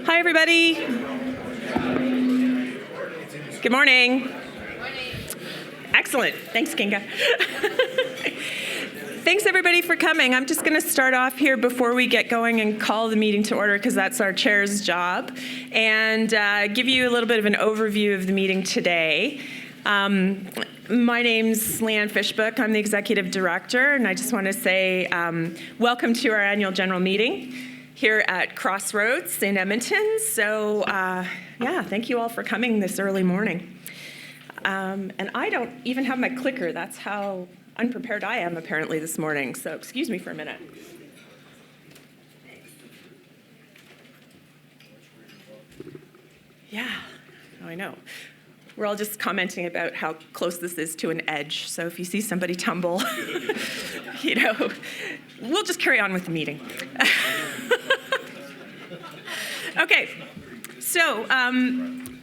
Hi, everybody. Good morning. Excellent. Thanks, Kinga. Thanks, everybody, for coming. I'm just going to start off here before we get going and call the meeting to order, because that's our chair's job, and give you a little bit of an overview of the meeting today. My name's Leanne Fishbook. I'm the executive director, and I just want to say welcome to our annual general meeting here at Crossroads in Edmonton. So yeah, thank you all for coming this early morning. And I don't even have my clicker. That's how unprepared I am apparently this morning. So excuse me for a minute. Yeah, I know. We're all just commenting about how close this is to an edge. So if you see somebody tumble, you know, we'll just carry on with the meeting. Okay, so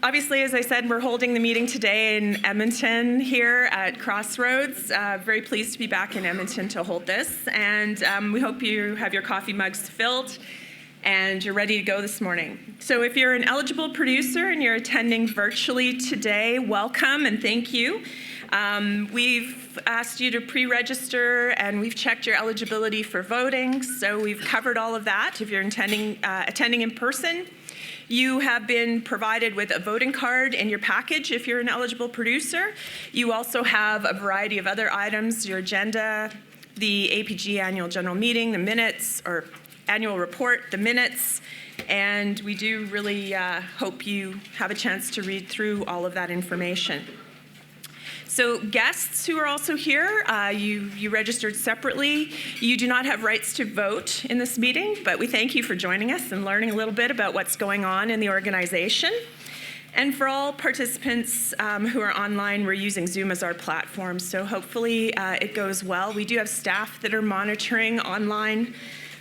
obviously, as I said, we're holding the meeting today in Edmonton here at Crossroads. Very pleased to be back in Edmonton to hold this. And we hope you have your coffee mugs filled and you're ready to go this morning. So if you're an eligible producer and you're attending virtually today, welcome and thank you. We've asked you to pre-register and we've checked your eligibility for voting. So we've covered all of that. If you're attending in person, you have been provided with a voting card in your package if you're an eligible producer. You also have a variety of other items, your agenda, the APG annual general meeting, the minutes, or annual report, the minutes, and we do really hope you have a chance to read through all of that information. So guests who are also here, you registered separately. You do not have rights to vote in this meeting, but we thank you for joining us and learning a little bit about what's going on in the organization. And for all participants who are online, we're using Zoom as our platform, so hopefully it goes well. We do have staff that are monitoring online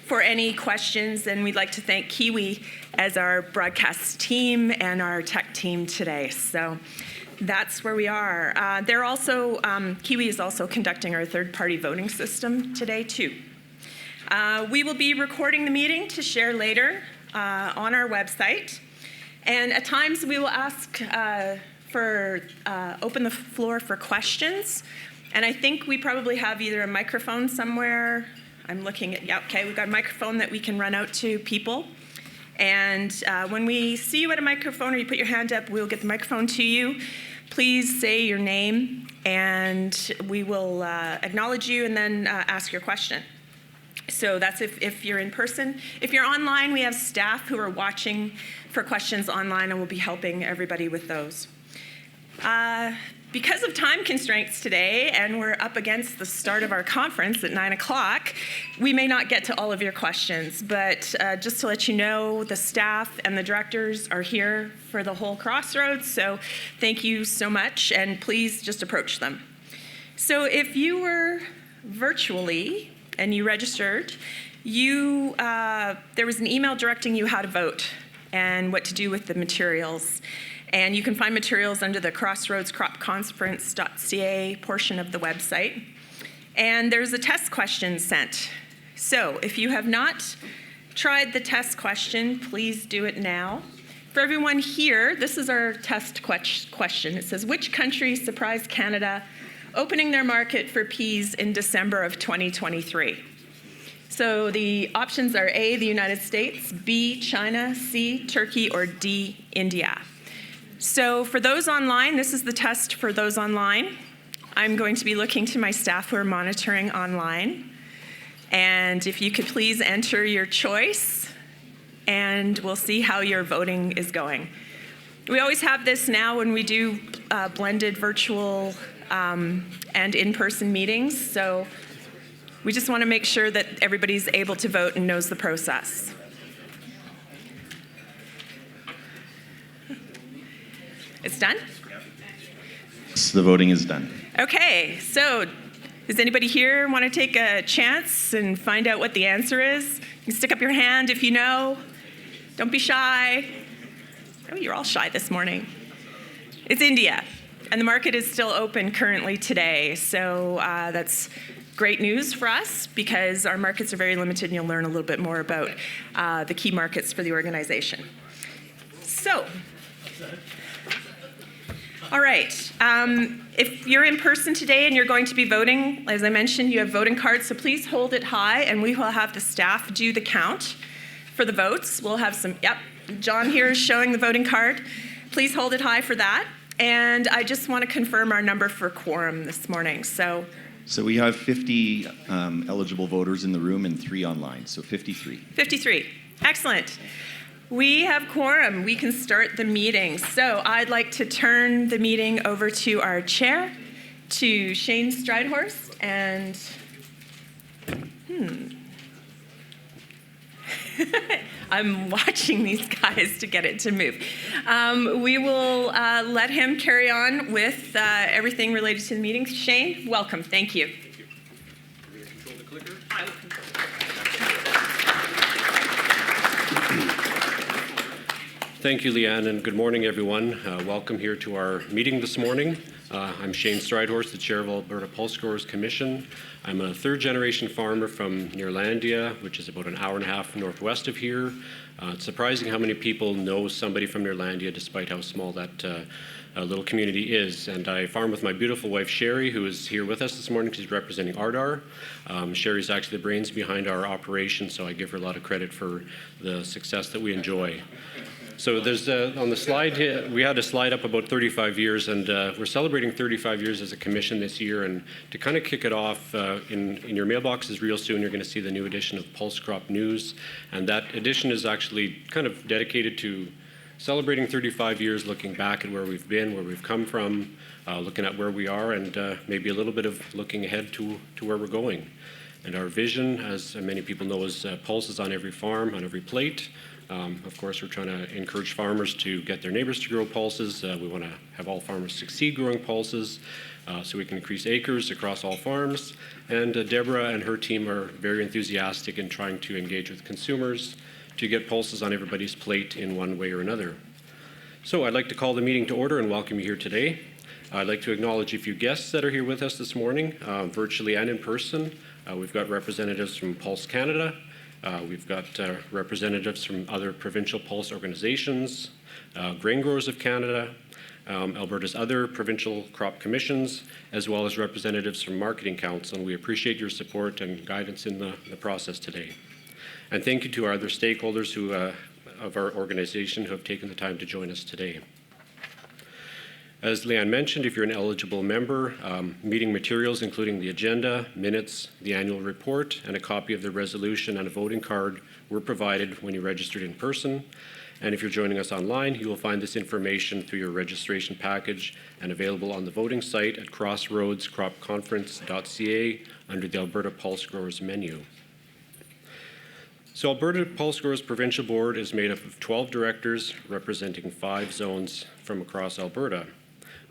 for any questions, and we'd like to thank Kiwi as our broadcast team and our tech team today. So that's where we are. Kiwi is also conducting our third-party voting system today, too. We will be recording the meeting to share later on our website. And at times, we will ask open the floor for questions. And I think we probably have either a microphone somewhere. I'm looking at, yeah, okay, we've got a microphone that we can run out to people. And when we see you at a microphone or you put your hand up, we'll get the microphone to you. Please say your name and we will acknowledge you and then ask your question. So that's if you're in person. If you're online, we have staff who are watching for questions online and we'll be helping everybody with those. Because of time constraints today, and we're up against the start of our conference at 9 o'clock, we may not get to all of your questions, but just to let you know, the staff and the directors are here for the whole Crossroads, so thank you so much, and please just approach them. So if you were virtually and you registered, there was an email directing you how to vote and what to do with the materials. And you can find materials under the crossroadscropconference.ca portion of the website. And there's a test question sent. So if you have not tried the test question, please do it now. For everyone here, this is our test question. It says, which country surprised Canada opening their market for peas in December of 2023? So the options are A, the United States, B, China, C, Turkey, or D, India. So for those online, this is the test for those online. I'm going to be looking to my staff who are monitoring online. And if you could please enter your choice, and we'll see how your voting is going. We always have this now when we do blended virtual and in-person meetings. So we just want to make sure that everybody's able to vote and knows the process. It's done? The voting is done. Okay, so does anybody here want to take a chance and find out what the answer is? You can stick up your hand if you know. Don't be shy. Oh, you're all shy this morning. It's India, and the market is still open currently today. So that's great news for us because our markets are very limited, and you'll learn a little bit more about the key markets for the organization. So, all right. If you're in person today and you're going to be voting, as I mentioned, you have voting cards, so please hold it high, and we will have the staff do the count for the votes. We'll have some, John here is showing the voting card. Please hold it high for that. And I just want to confirm our number for quorum this morning. So we have 50 eligible voters in the room and 3 online, so 53. 53. Excellent. We have quorum. We can start the meeting. So I'd like to turn the meeting over to our chair, to Shane Stridehorst, and I'm watching these guys to get it to move. We will let him carry on with everything related to the meeting. Shane, welcome. Thank you. Are we going to control the clicker? I will control. Thank you, Leanne, and good morning, everyone. Welcome here to our meeting this morning. I'm Shane Stridehorst, the chair of Alberta Pulse Growers Commission. I'm a third-generation farmer from Neerlandia, which is about an hour and a half northwest of here. It's surprising how many people know somebody from Neerlandia, despite how small that little community is. And I farm with my beautiful wife, Sherry, who is here with us this morning. She's representing Ardar. Sherry's actually the brains behind our operation, so I give her a lot of credit for the success that we enjoy. So there's on the slide here, we had a slide up about 35 years, and we're celebrating 35 years as a commission this year. And to kind of kick it off, in your mailboxes real soon, you're going to see the new edition of Pulse Crop News. And that edition is actually kind of dedicated to celebrating 35 years, looking back at where we've been, where we've come from, looking at where we are, and maybe a little bit of looking ahead to where we're going. And our vision, as many people know, is Pulse is on every farm, on every plate. Of course, we're trying to encourage farmers to get their neighbors to grow pulses. We want to have all farmers succeed growing pulses so we can increase acres across all farms. And Deborah and her team are very enthusiastic in trying to engage with consumers to get pulses on everybody's plate in one way or another. So I'd like to call the meeting to order and welcome you here today. I'd like to acknowledge a few guests that are here with us this morning, virtually and in person. We've got representatives from Pulse Canada. We've got representatives from other provincial pulse organizations, Grain Growers of Canada, Alberta's other provincial crop commissions, as well as representatives from Marketing Council. And we appreciate your support and guidance in the process today. And thank you to our other stakeholders who, of our organization who have taken the time to join us today. As Leanne mentioned, if you're an eligible member, meeting materials including the agenda, minutes, the annual report, and a copy of the resolution and a voting card were provided when you registered in person. And if you're joining us online, you will find this information through your registration package and available on the voting site at crossroadscropconference.ca under the Alberta Pulse Growers menu. So Alberta Pulse Growers Provincial Board is made up of 12 directors representing 5 zones from across Alberta.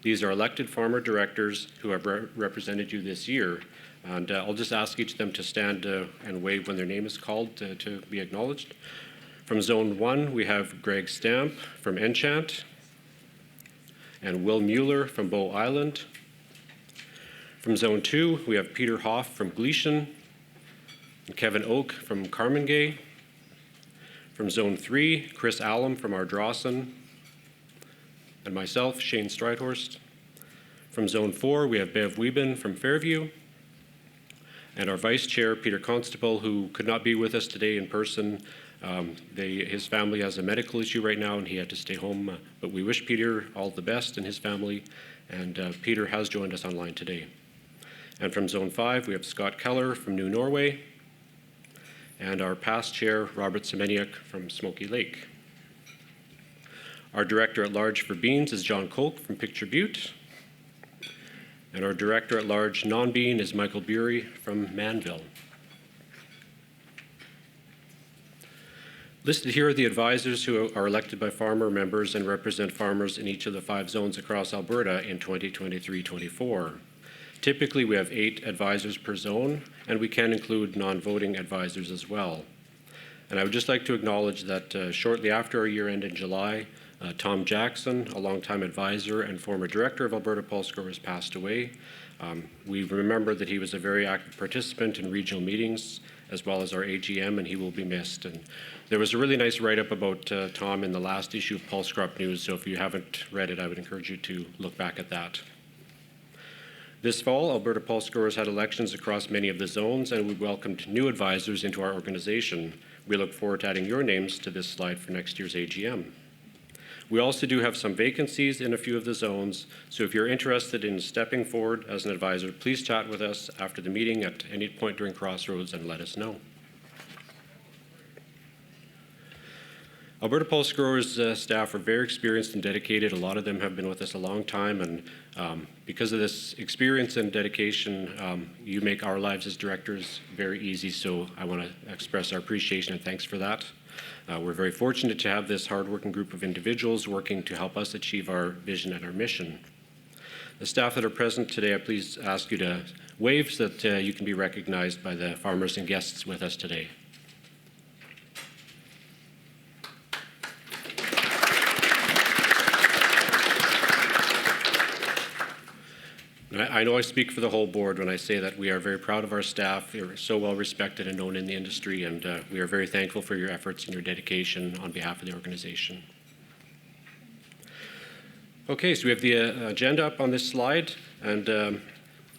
These are elected farmer directors who have represented you this year. And I'll just ask each of them to stand and wave when their name is called to be acknowledged. From Zone 1, we have Greg Stamp from Enchant, and Will Mueller from Bow Island. From Zone 2, we have Peter Hoff from Gleason, and Kevin Oak from Carmangay. From Zone 3, Chris Allam from Ardrossan, and myself, Shane Stridehorst. From Zone 4, we have Bev Wieben from Fairview, and our Vice Chair, Peter Constable, who could not be with us today in person. His family has a medical issue right now, and he had to stay home, but we wish Peter all the best and his family, and Peter has joined us online today. And from Zone 5, we have Scott Keller from New Norway, and our past chair, Robert Semeniuk from Smoky Lake. Our Director-at-Large for Beans is John Kolk from Picture Butte. And our Director-at-Large non-bean is Michael Bury from Manville. Listed here are the advisors who are elected by farmer members and represent farmers in each of the 5 zones across Alberta in 2023-24. Typically, we have 8 advisors per zone, and we can include non-voting advisors as well. And I would just like to acknowledge that shortly after our year end in July, Tom Jackson, a longtime advisor and former director of Alberta Pulse Growers, passed away. We remember that he was a very active participant in regional meetings, as well as our AGM, and he will be missed. And there was a really nice write-up about Tom in the last issue of Pulse Crop News, so if you haven't read it, I would encourage you to look back at that. This fall, Alberta Pulse Growers had elections across many of the zones, and we welcomed new advisors into our organization. We look forward to adding your names to this slide for next year's AGM. We also do have some vacancies in a few of the zones, so if you're interested in stepping forward as an advisor, please chat with us after the meeting at any point during Crossroads and let us know. Alberta Pulse Growers staff are very experienced and dedicated. A lot of them have been with us a long time, and because of this experience and dedication, you make our lives as directors very easy, so I want to express our appreciation and thanks for that. We're very fortunate to have this hardworking group of individuals working to help us achieve our vision and our mission. The staff that are present today, I please ask you to wave so that you can be recognized by the farmers and guests with us today. I know I speak for the whole board when I say that we are very proud of our staff. They're so well respected and known in the industry, and we are very thankful for your efforts and your dedication on behalf of the organization. Okay, so we have the agenda up on this slide, and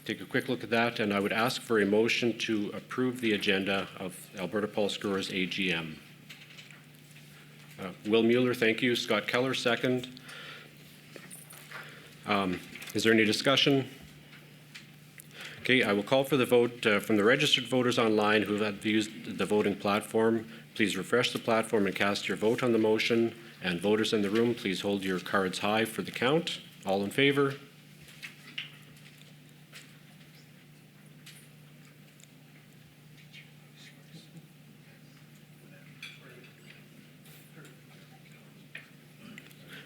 take a quick look at that, and I would ask for a motion to approve the agenda of Alberta Pulse Growers AGM. Will Mueller, thank you. Scott Keller, second. Is there any discussion? Okay, I will call for the vote from the registered voters online who have used the voting platform. Please refresh the platform and cast your vote on the motion. And voters in the room, please hold your cards high for the count. All in favor?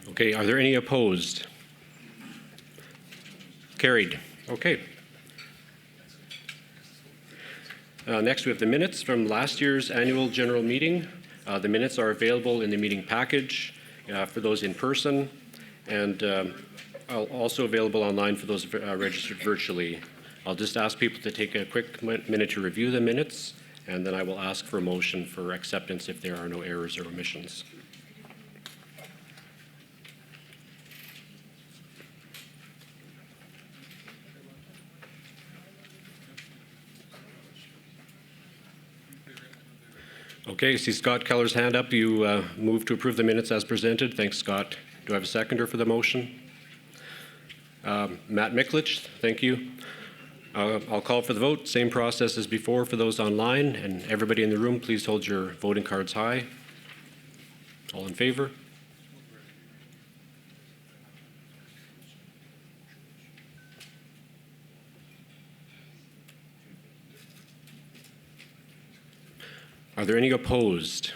Okay, are there any opposed? Carried. Okay. Next, we have the minutes from last year's annual general meeting. The minutes are available in the meeting package for those in person, and also available online for those registered virtually. I'll just ask people to take a quick minute to review the minutes, and then I will ask for a motion for acceptance if there are no errors or omissions. Okay, I see Scott Keller's hand up. You move to approve the minutes as presented. Thanks, Scott. Do I have a seconder for the motion? Matt Miklich, thank you. I'll call for the vote. Same process as before for those online. And everybody in the room, please hold your voting cards high. All in favor? Are there any opposed?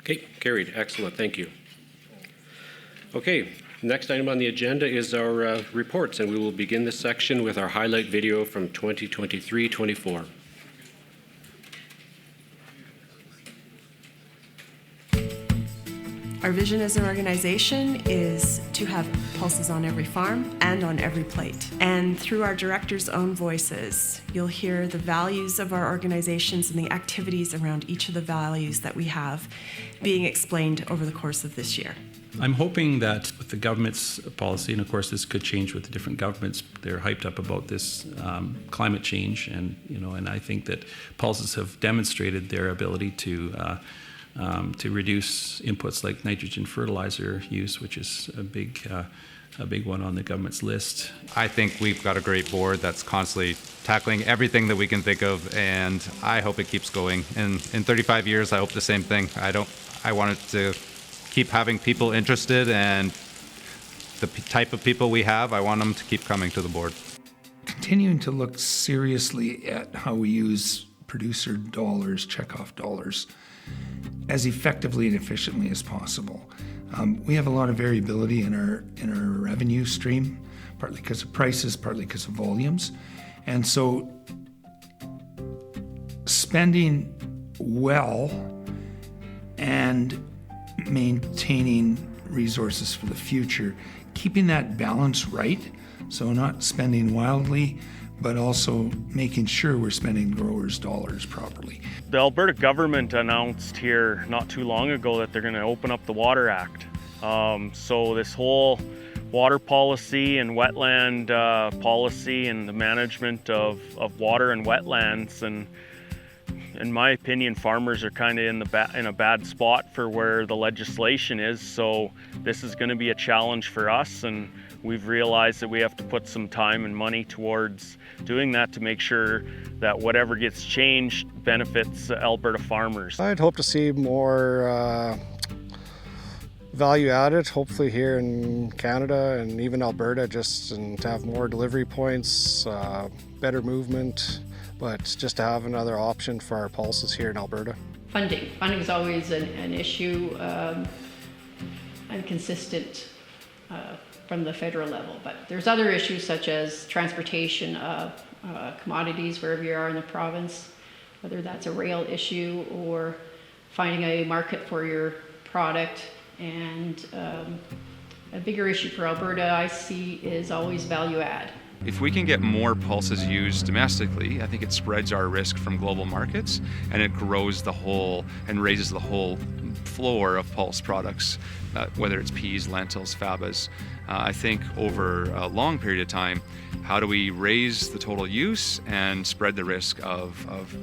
Okay, carried. Excellent. Thank you. Okay, next item on the agenda is our reports, and we will begin this section with our highlight video from 2023-24. Our vision as an organization is to have pulses on every farm and on every plate. And through our directors' own voices, you'll hear the values of our organizations and the activities around each of the values that we have being explained over the course of this year. I'm hoping that with the government's policy, and of course this could change with the different governments, they're hyped up about this climate change, and I think that pulses have demonstrated their ability to reduce inputs like nitrogen fertilizer use, which is a big one on the government's list. I think we've got a great board that's constantly tackling everything that we can think of, and I hope it keeps going. In 35 years, I hope the same thing. I want it to keep having people interested, and the type of people we have, I want them to keep coming to the board. Continuing to look seriously at how we use producer dollars, checkoff dollars, as effectively and efficiently as possible. We have a lot of variability in our revenue stream, partly because of prices, partly because of volumes. And so spending well and maintaining resources for the future, keeping that balance right So not spending wildly, but also making sure we're spending growers' dollars properly. The Alberta government announced here not too long ago that they're going to open up the Water Act. So this whole water policy and wetland policy and the management of water and wetlands, and in my opinion, farmers are kind of in a bad spot for where the legislation is. So this is going to be a challenge for us, and we've realized that we have to put some time and money towards doing that to make sure that whatever gets changed benefits Alberta farmers. I'd hope to see more value added, hopefully here in Canada and even Alberta, and to have more delivery points, better movement, but just to have another option for our pulses here in Alberta. Funding is always an issue, and consistent from the federal level, but there's other issues such as transportation of commodities wherever you are in the province, whether that's a rail issue or finding a market for your product. And a bigger issue for Alberta I see is always value add. If we can get more pulses used domestically, I think it spreads our risk from global markets, and it grows the whole and raises the whole floor of pulse products, whether it's peas, lentils, fabas. I think over a long period of time, how do we raise the total use and spread the risk of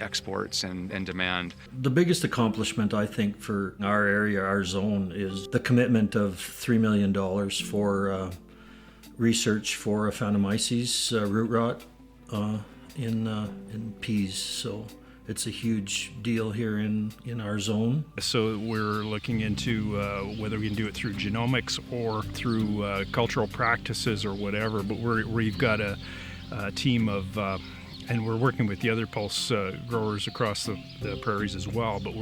exports and demand? The biggest accomplishment, I think, for our area, our zone, is the commitment of $3 million for research for Aphanomyces root rot in peas. So it's a huge deal here in our zone. So we're looking into whether we can do it through genomics or through cultural practices or whatever, but we've got a team of and we're working with the other pulse growers across the prairies as well, but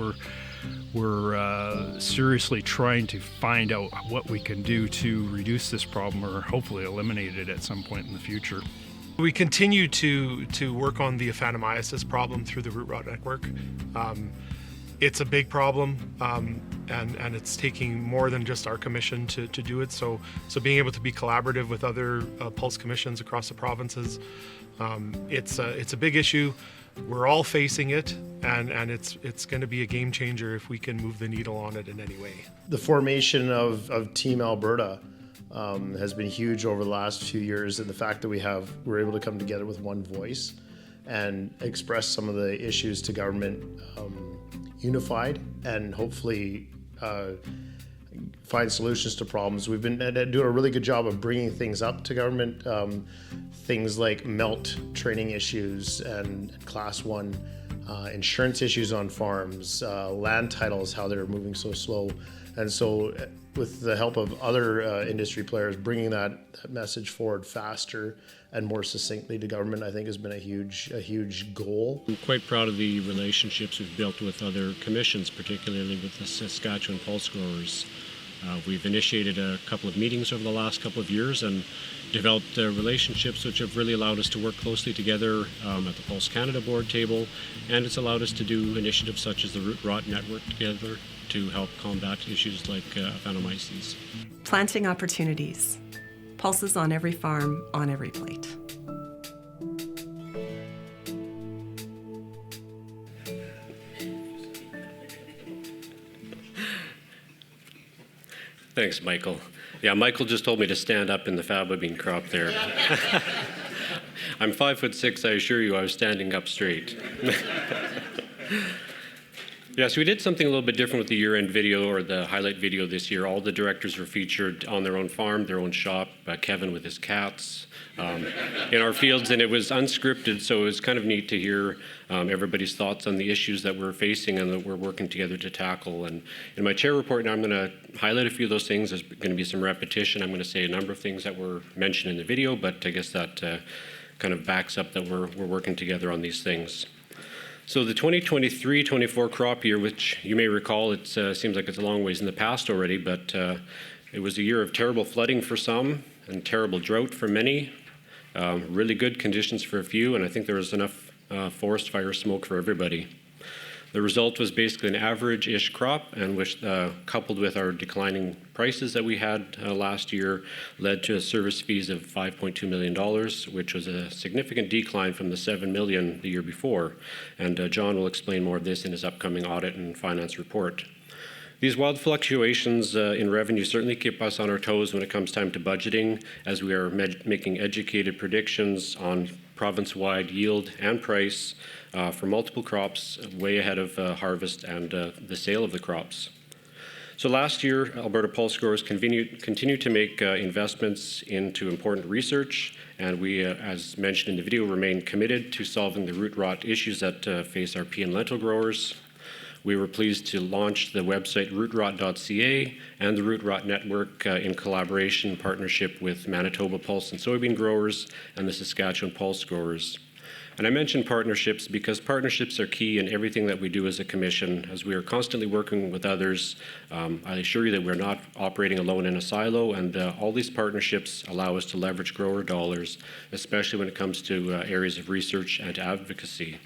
we're seriously trying to find out what we can do to reduce this problem or hopefully eliminate it at some point in the future. We continue to work on the Aphanomyces problem through the Root Rot Network. It's a big problem, and it's taking more than just our commission to do it. So being able to be collaborative with other pulse commissions across the provinces, it's a big issue. We're all facing it, and it's going to be a game changer if we can move the needle on it in any way. The formation of Team Alberta has been huge over the last few years, and the fact that we're able to come together with one voice and express some of the issues to government unified, and hopefully find solutions to problems. We've been doing a really good job of bringing things up to government, things like melt training issues and Class 1 insurance issues on farms, land titles, how they're moving so slow. And so with the help of other industry players, bringing that message forward faster and more succinctly to government, I think has been a huge goal. I'm quite proud of the relationships we've built with other commissions, particularly with the Saskatchewan pulse growers. We've initiated a couple of meetings over the last couple of years and developed relationships which have really allowed us to work closely together at the Pulse Canada board table, and it's allowed us to do initiatives such as the Root Rot Network together to help combat issues like Aphanomyces. Planting opportunities. Pulses on every farm, on every plate. Thanks, Michael. Yeah, Michael just told me to stand up in the faba bean crop there. I'm 5'6", I assure you I was standing up straight. Yeah, so we did something a little bit different with the year-end video or the highlight video this year. All the directors were featured on their own farm, their own shop, Kevin with his cats, in our fields, and it was unscripted, so it was kind of neat to hear everybody's thoughts on the issues that we're facing and that we're working together to tackle. And in my chair report now, I'm going to highlight a few of those things. There's going to be some repetition. I'm going to say a number of things that were mentioned in the video, but I guess that kind of backs up that we're working together on these things. So the 2023-24 crop year, which you may recall, it seems like it's a long ways in the past already, but it was a year of terrible flooding for some and terrible drought for many, really good conditions for a few, and I think there was enough forest fire smoke for everybody. The result was basically an average-ish crop, and which, coupled with our declining prices that we had last year, led to service fees of $5.2 million, which was a significant decline from the $7 million the year before. And John will explain more of this in his upcoming audit and finance report. These wild fluctuations in revenue certainly keep us on our toes when it comes time to budgeting, as we are making educated predictions on province-wide yield and price for multiple crops way ahead of harvest and the sale of the crops. So last year, Alberta Pulse Growers continued to make investments into important research, and we, as mentioned in the video, remain committed to solving the root rot issues that face our pea and lentil growers. We were pleased to launch the website rootrot.ca and the Root Rot Network in collaboration and partnership with Manitoba Pulse and Soybean Growers and the Saskatchewan Pulse Growers. And I mention partnerships because partnerships are key in everything that we do as a commission, as we are constantly working with others. I assure you that we're not operating alone in a silo, and all these partnerships allow us to leverage grower dollars, especially when it comes to areas of research and advocacy.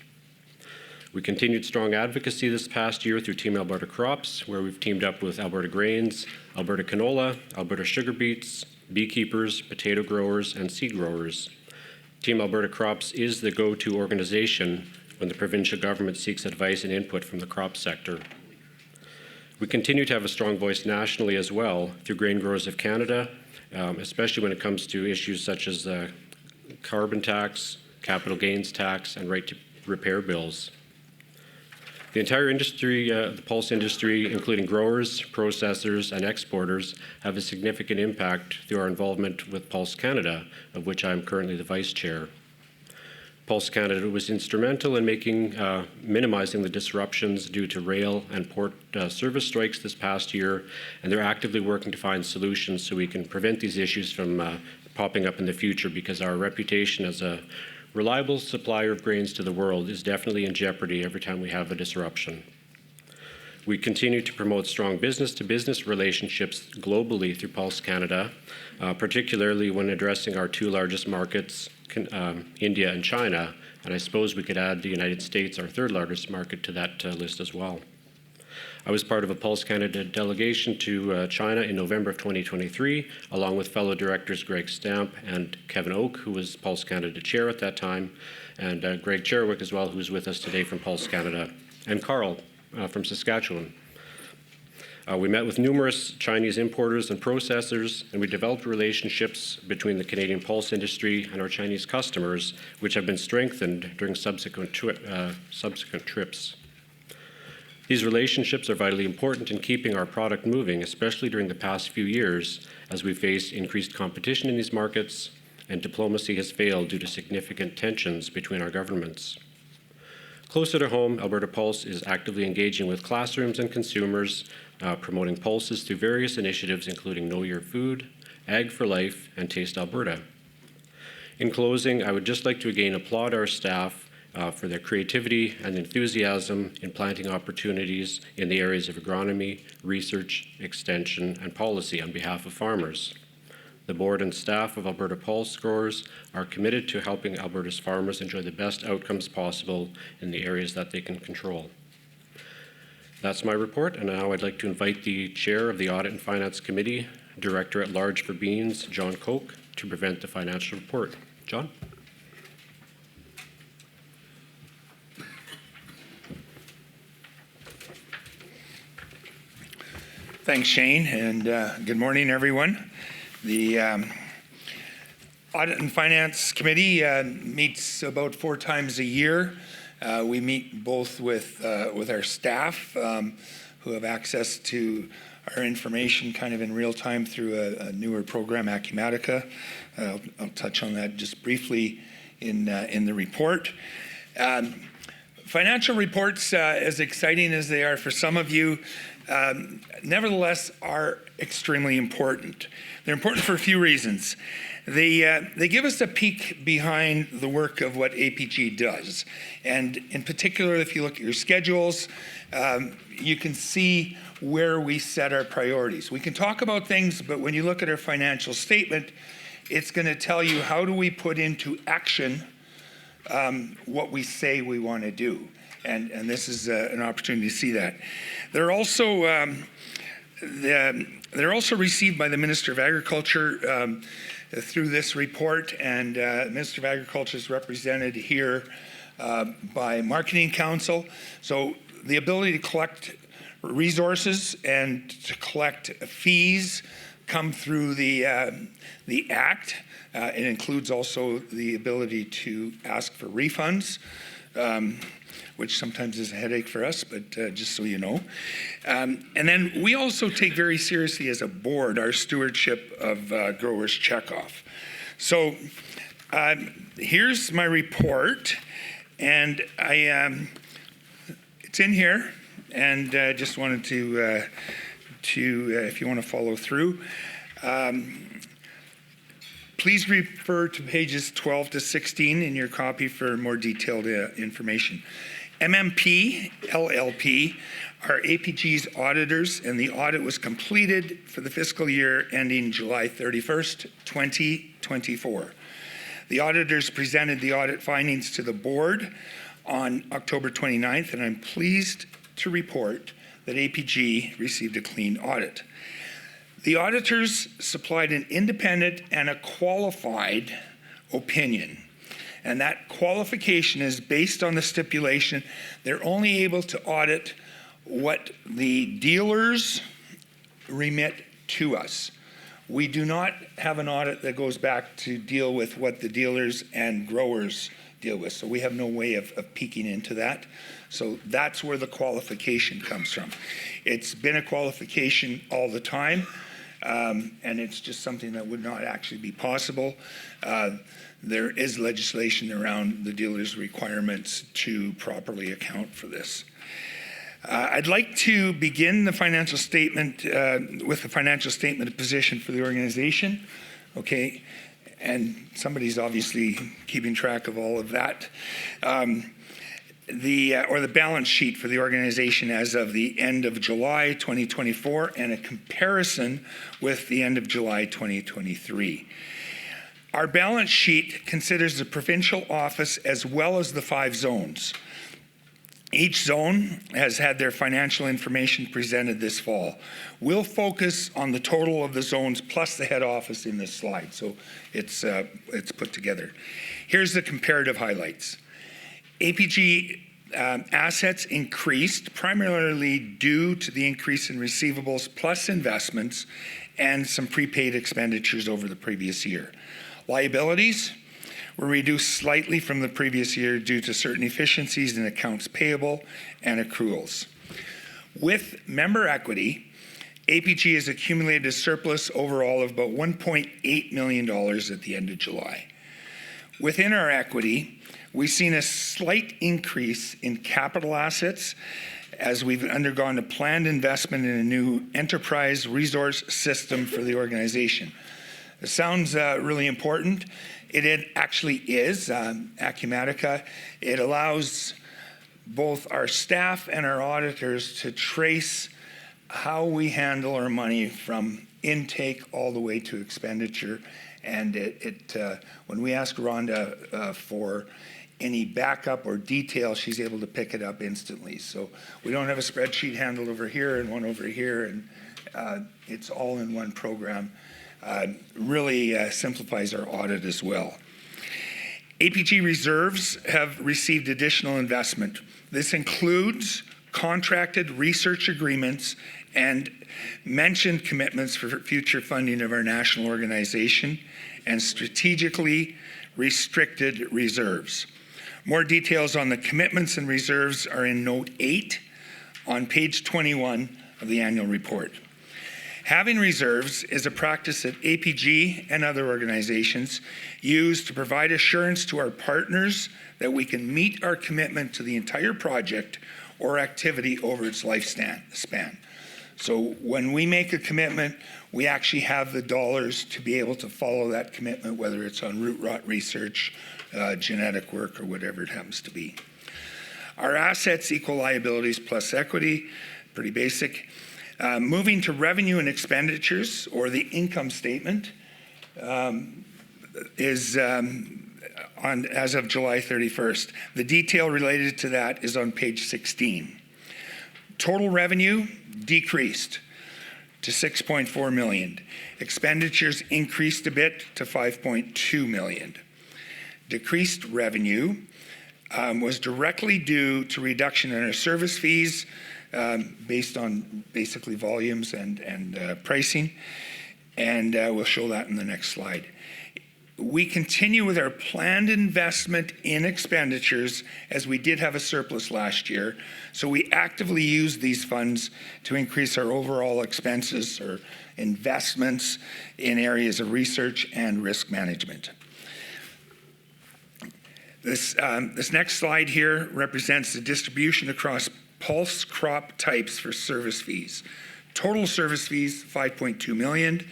We continued strong advocacy this past year through Team Alberta Crops, where we've teamed up with Alberta Grains, Alberta Canola, Alberta Sugar Beets, beekeepers, potato growers, and seed growers. Team Alberta Crops is the go-to organization when the provincial government seeks advice and input from the crop sector. We continue to have a strong voice nationally as well through Grain Growers of Canada, especially when it comes to issues such as carbon tax, capital gains tax, and right to repair bills. The entire industry, the pulse industry, including growers, processors, and exporters, have a significant impact through our involvement with Pulse Canada, of which I am currently the vice chair. Pulse Canada was instrumental in minimizing the disruptions due to rail and port service strikes this past year, and they're actively working to find solutions so we can prevent these issues from popping up in the future, because our reputation as a reliable supplier of grains to the world is definitely in jeopardy every time we have a disruption. We continue to promote strong business-to-business relationships globally through Pulse Canada, particularly when addressing our two largest markets, India and China, and I suppose we could add the United States, our third largest market, to that list as well. I was part of a Pulse Canada delegation to China in November of 2023, along with fellow directors Greg Stamp and Kevin Oak, who was Pulse Canada chair at that time, and Greg Cherwick as well, who's with us today from Pulse Canada, and Carl from Saskatchewan. We met with numerous Chinese importers and processors, and we developed relationships between the Canadian pulse industry and our Chinese customers, which have been strengthened during subsequent trips. These relationships are vitally important in keeping our product moving, especially during the past few years, as we face increased competition in these markets, and diplomacy has failed due to significant tensions between our governments. Closer to home, Alberta Pulse is actively engaging with classrooms and consumers, promoting pulses through various initiatives, including Know Your Food, Ag for Life, and Taste Alberta. In closing, I would just like to again applaud our staff for their creativity and enthusiasm in planting opportunities in the areas of agronomy, research, extension, and policy on behalf of farmers. The board and staff of Alberta Pulse Growers are committed to helping Alberta's farmers enjoy the best outcomes possible in the areas that they can control. That's my report, and now I'd like to invite the chair of the Audit and Finance Committee, Director at Large for Beans, John Koch, to present the financial report. John? Thanks, Shane, and good morning, everyone. The Audit and Finance Committee meets about 4 times a year. We meet both with our staff who have access to our information kind of in real time through a newer program, Acumatica. I'll touch on that just briefly in the report. Financial reports, as exciting as they are for some of you, nevertheless are extremely important. They're important for a few reasons. They give us a peek behind the work of what APG does. And in particular, if you look at your schedules, you can see where we set our priorities. We can talk about things, but when you look at our financial statement, it's going to tell you how do we put into action what we say we want to do. and this is an opportunity to see that. They're also received by the Minister of Agriculture through this report, and the Minister of Agriculture is represented here by Marketing Council. So the ability to collect resources and to collect fees come through the Act. It includes also the ability to ask for refunds, which sometimes is a headache for us, but just so you know. And then we also take very seriously as a board our stewardship of growers' checkoff. So here's my report, and it's in here, and just wanted to if you want to follow through. Please refer to pages 12 to 16 in your copy for more detailed information. MMP LLP are APG's auditors, and the audit was completed for the fiscal year ending July 31st, 2024. The auditors presented the audit findings to the board on October 29th, and I'm pleased to report that APG received a clean audit. The auditors supplied an independent and a qualified opinion. And that qualification is based on the stipulation they're only able to audit what the dealers remit to us. We do not have an audit that goes back to deal with what the dealers and growers deal with. So we have no way of peeking into that. So that's where the qualification comes from. It's been a qualification all the time, and it's just something that would not actually be possible. There is legislation around the dealer's requirements to properly account for this. I'd like to begin the financial statement with the financial statement of position for the organization. Okay, and somebody's obviously keeping track of all of that. The balance sheet for the organization as of the end of July 2024 and a comparison with the end of July 2023. Our balance sheet considers the provincial office as well as the 5 zones. Each zone has had their financial information presented this fall. We'll focus on the total of the zones plus the head office in this slide, so it's put together. Here's the comparative highlights. APG assets increased primarily due to the increase in receivables plus investments and some prepaid expenditures over the previous year. Liabilities were reduced slightly from the previous year due to certain efficiencies in accounts payable and accruals. With member equity, APG has accumulated a surplus overall of about $1.8 million at the end of July. Within our equity, we've seen a slight increase in capital assets as we've undergone a planned investment in a new enterprise resource system for the organization. It sounds really important. It actually is. Acumatica, it allows both our staff and our auditors to trace how we handle our money from intake all the way to expenditure. And when we ask Rhonda for any backup or detail, she's able to pick it up instantly. So we don't have a spreadsheet handled over here and one over here, and it's all in one program. Really simplifies our audit as well. APG reserves have received additional investment. This includes contracted research agreements and mentioned commitments for future funding of our national organization and strategically restricted reserves. More details on the commitments and reserves are in Note 8 on page 21 of the annual report. Having reserves is a practice that APG and other organizations use to provide assurance to our partners that we can meet our commitment to the entire project or activity over its lifespan. So when we make a commitment, we actually have the dollars to be able to follow that commitment, whether it's on root rot research, genetic work, or whatever it happens to be. Our assets equal liabilities plus equity, pretty basic. Moving to revenue and expenditures, or the income statement, is as of July 31st. The detail related to that is on page 16. Total revenue decreased to 6.4 million. Expenditures increased a bit to 5.2 million. Decreased revenue was directly due to reduction in our service fees based on basically volumes and pricing, and we'll show that in the next slide. We continue with our planned investment in expenditures as we did have a surplus last year, so we actively use these funds to increase our overall expenses or investments in areas of research and risk management. This next slide here represents the distribution across pulse crop types for service fees. Total service fees, 5.2 million.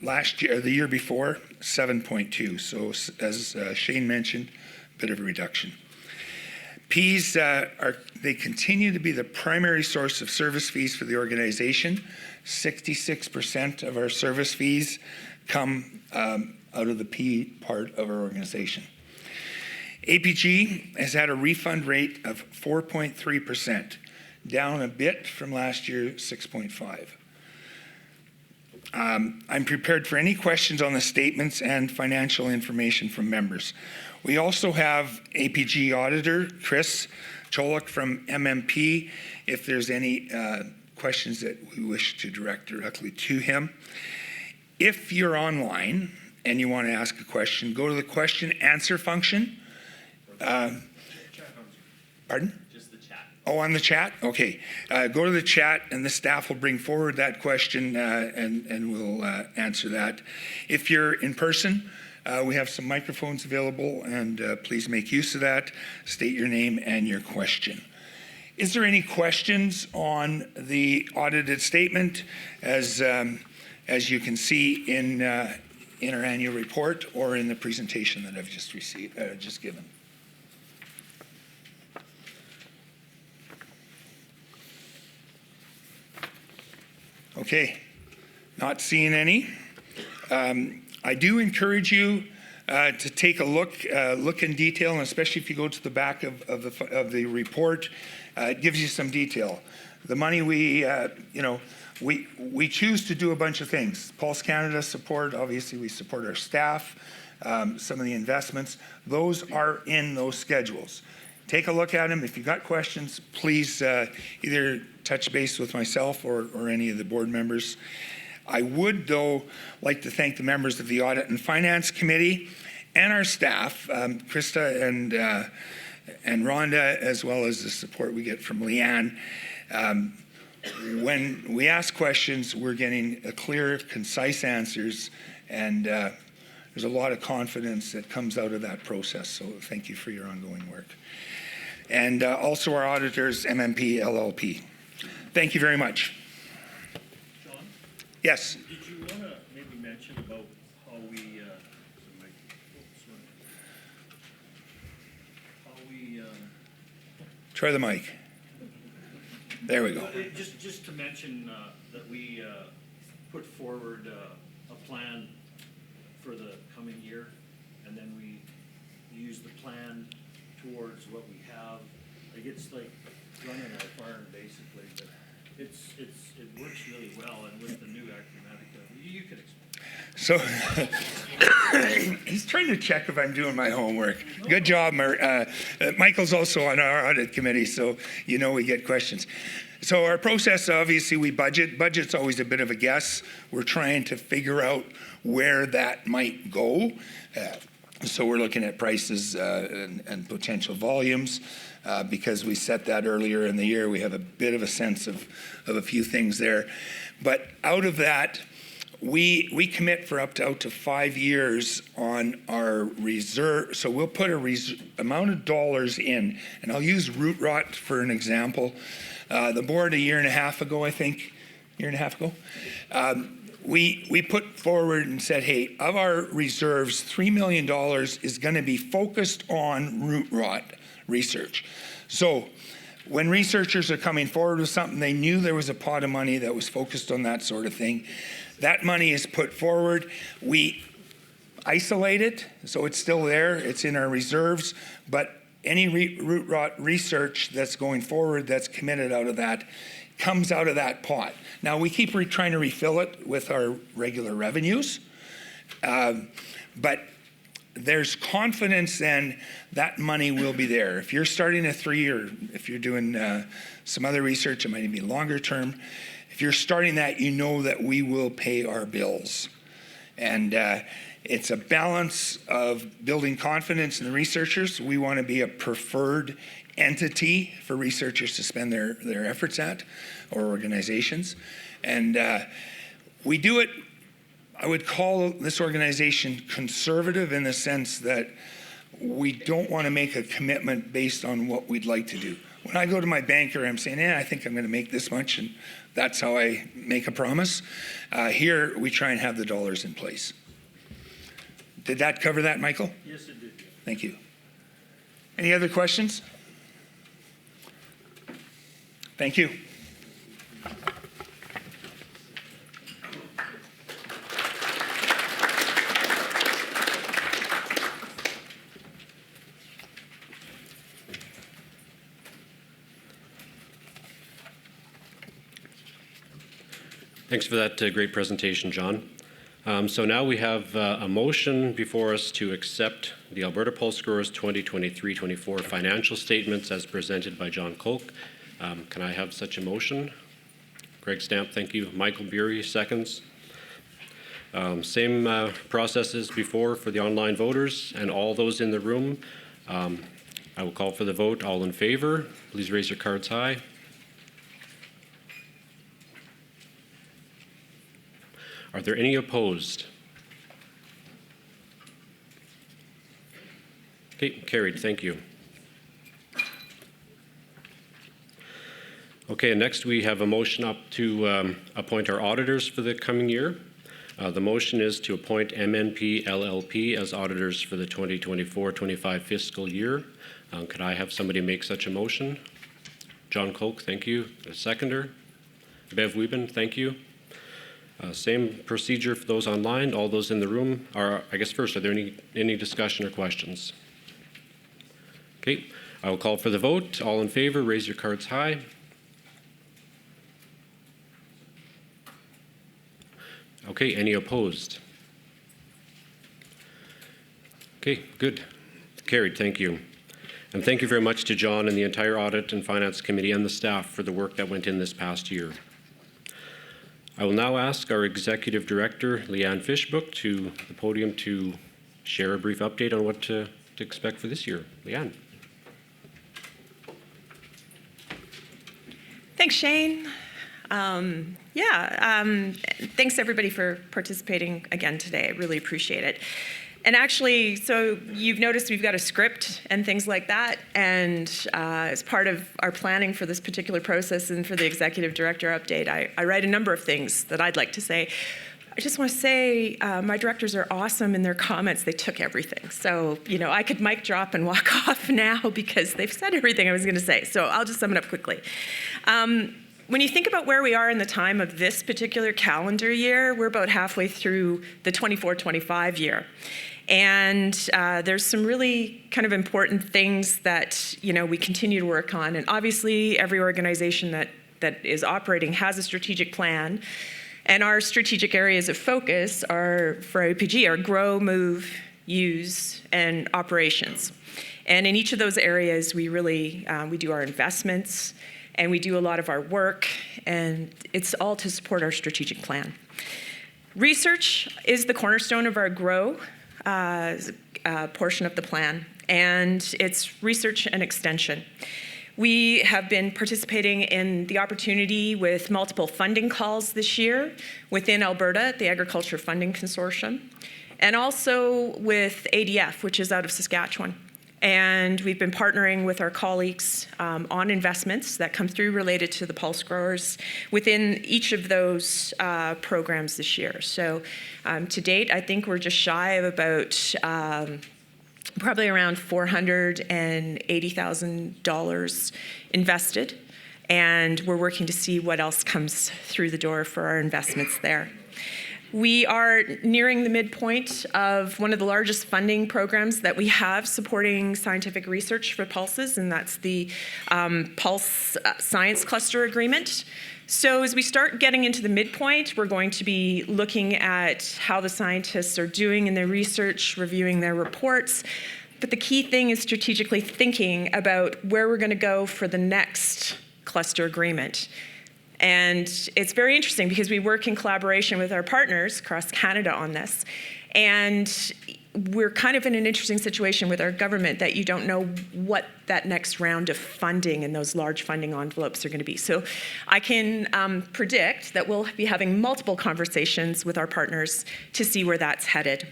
Last year, the year before, 7.2. So as Shane mentioned, a bit of a reduction. Peas, they continue to be the primary source of service fees for the organization. 66% of our service fees come out of the pea part of our organization. APG has had a refund rate of 4.3%, down a bit from last year, 6.5%. I'm prepared for any questions on the statements and financial information from members. We also have APG auditor, Chris Cholak from MMP, if there's any questions that we wish to direct directly to him. If you're online and you want to ask a question, go to the question answer function. Pardon? Oh, on the chat? Okay. Go to the chat and the staff will bring forward that question and we'll answer that. If you're in person, we have some microphones available and please make use of that. State your name and your question. Is there any questions on the audited statement as you can see in our annual report or in the presentation that I've just given? Okay, not seeing any. I do encourage you to take a look in detail, and especially if you go to the back of the report, it gives you some detail. The money we choose to do a bunch of things. Pulse Canada support, obviously we support our staff, some of the investments. Those are in those schedules. Take a look at them. If you've got questions, please either touch base with myself or any of the board members. I would, though, like to thank the members of the Audit and Finance Committee and our staff, Krista and Rhonda, as well as the support we get from Leanne. When we ask questions, we're getting clear, concise answers, and there's a lot of confidence that comes out of that process. So thank you for your ongoing work. And also our auditors, MMP LLP. Thank you very much. John? Yes? Did you want to maybe mention about how we try the mic. There we go. Just to mention that we put forward a plan for the coming year, and then we use the plan towards what we have. Like it's like running a farm basically, but it works really well, and with the new acumatic, you could explain. So he's trying to check if I'm doing my homework. Good job, Michael's also on our audit committee, so you know we get questions. So our process, obviously we budget. Budget's always a bit of a guess. We're trying to figure out where that might go. So we're looking at prices and potential volumes. Because we set that earlier in the year, we have a bit of a sense of a few things there. But out of that, we commit for out to 5 years on our reserve. So we'll put a amount of dollars in, and I'll use root rot for an example. The board a year and a half ago, we put forward and said, hey, of our reserves, $3 million is going to be focused on root rot research. So when researchers are coming forward with something, they knew there was a pot of money that was focused on that sort of thing. That money is put forward. isolate it, so it's still there, it's in our reserves, but any root rot research that's going forward that's committed out of that comes out of that pot. Now, we keep trying to refill it with our regular revenues, but there's confidence then that money will be there. If you're starting a 3 or if you're doing some other research, it might be longer term. If you're starting that, you know that we will pay our bills. And it's a balance of building confidence in the researchers. We want to be a preferred entity for researchers to spend their efforts at, or organizations. And we do it, I would call this organization conservative in the sense that we don't want to make a commitment based on what we'd like to do. When I go to my banker, I'm saying, I think I'm going to make this much, and that's how I make a promise. Here, we try and have the dollars in place. Did that cover that, Michael? Yes, it did. Thank you. Any other questions? Thank you. Thanks for that great presentation, John. So now we have a motion before us to accept the Alberta Pulse Growers 2023-24 financial statements as presented by John Kolk. Can I have such a motion? Greg Stamp, thank you. Michael Bury, seconds. Same process as before for the online voters and all those in the room. I will call for the vote. All in favor, please raise your cards high. Are there any opposed? Okay, carried. Thank you. Okay, next we have a motion up to appoint our auditors for the coming year. The motion is to appoint MNP LLP as auditors for the 2024-25 fiscal year. Could I have somebody make such a motion? John Kolk, thank you. A seconder? Bev Wieben, thank you. Same procedure for those online. All those in the room are, I guess first, are there any discussion or questions? Okay, I will call for the vote. All in favor, raise your cards high. Okay, any opposed? Okay, good. Carried, thank you. And thank you very much to John and the entire Audit and Finance Committee and the staff for the work that went in this past year. I will now ask our Executive Director, Leanne Fishbook, to the podium to share a brief update on what to expect for this year. Leanne. Thanks, Shane. Thanks everybody for participating again today. I really appreciate it. And actually, so you've noticed we've got a script and things like that. And as part of our planning for this particular process and for the executive director update, I write a number of things that I'd like to say. I just want to say my directors are awesome in their comments. They took everything. So, I could mic drop and walk off now because they've said everything I was going to say. So I'll just sum it up quickly. When you think about where we are in the time of this particular calendar year, we're about halfway through the 24-25 year. And there's some really kind of important things that, we continue to work on. And obviously, every organization that is operating has a strategic plan. And our strategic areas of focus are, for APG, are grow, move, use, and operations. And in each of those areas, we really, we do our investments, and we do a lot of our work, and it's all to support our strategic plan. Research is the cornerstone of our grow portion of the plan, and it's research and extension. We have been participating in the opportunity with multiple funding calls this year within Alberta, the Agriculture Funding Consortium, and also with ADF, which is out of Saskatchewan. And we've been partnering with our colleagues on investments that come through related to the pulse growers within each of those programs this year. So to date, I think we're just shy of about probably around $480,000 invested. And we're working to see what else comes through the door for our investments there. We are nearing the midpoint of one of the largest funding programs that we have supporting scientific research for pulses, and that's the Pulse Science Cluster Agreement. So as we start getting into the midpoint, we're going to be looking at how the scientists are doing in their research, reviewing their reports. But the key thing is strategically thinking about where we're going to go for the next cluster agreement. And it's very interesting because we work in collaboration with our partners across Canada on this. And we're kind of in an interesting situation with our government that you don't know what that next round of funding and those large funding envelopes are going to be. So I can predict that we'll be having multiple conversations with our partners to see where that's headed.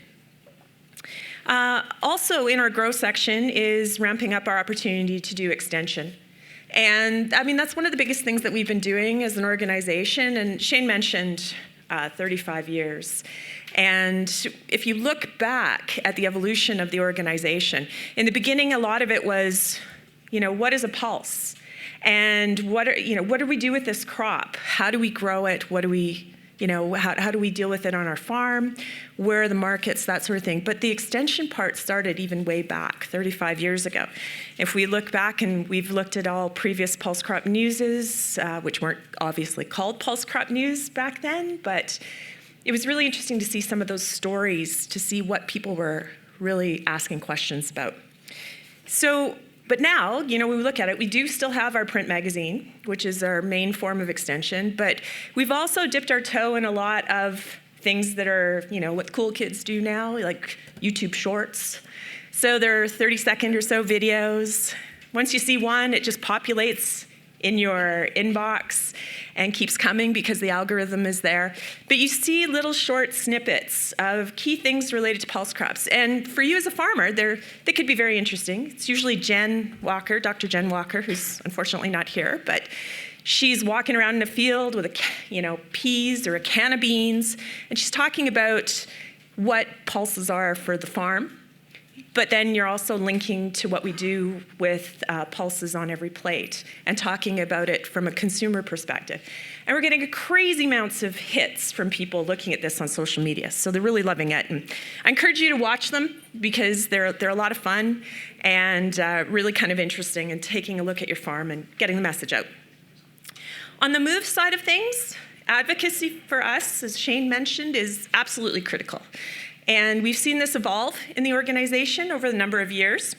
Also in our grow section is ramping up our opportunity to do extension. And I mean, that's one of the biggest things that we've been doing as an organization. And Shane mentioned 35 years. And if you look back at the evolution of the organization, in the beginning, a lot of it was, what is a pulse? And what do we do with this crop? How do we grow it? What do we, how do we deal with it on our farm? Where are the markets? That sort of thing. But the extension part started even way back, 35 years ago. If we look back, and we've looked at all previous pulse crop newses, which weren't obviously called pulse crop news back then, but it was really interesting to see some of those stories, to see what people were really asking questions about. So, but now, when we look at it, we do still have our print magazine, which is our main form of extension, but we've also dipped our toe in a lot of things that are, what cool kids do now, like YouTube Shorts. So there are 30-second or so videos. Once you see one, it just populates in your inbox and keeps coming because the algorithm is there. But you see little short snippets of key things related to pulse crops. And for you as a farmer, they could be very interesting. It's usually Jen Walker, Dr. Jen Walker, who's unfortunately not here, but she's walking around in a field with peas or a can of beans, and she's talking about what pulses are for the farm. But then you're also linking to what we do with pulses on every plate and talking about it from a consumer perspective. And we're getting crazy amounts of hits from people looking at this on social media. So they're really loving it. And I encourage you to watch them because they're a lot of fun and really kind of interesting, and taking a look at your farm and getting the message out. On the move side of things, advocacy for us, as Shane mentioned, is absolutely critical. And we've seen this evolve in the organization over the number of years.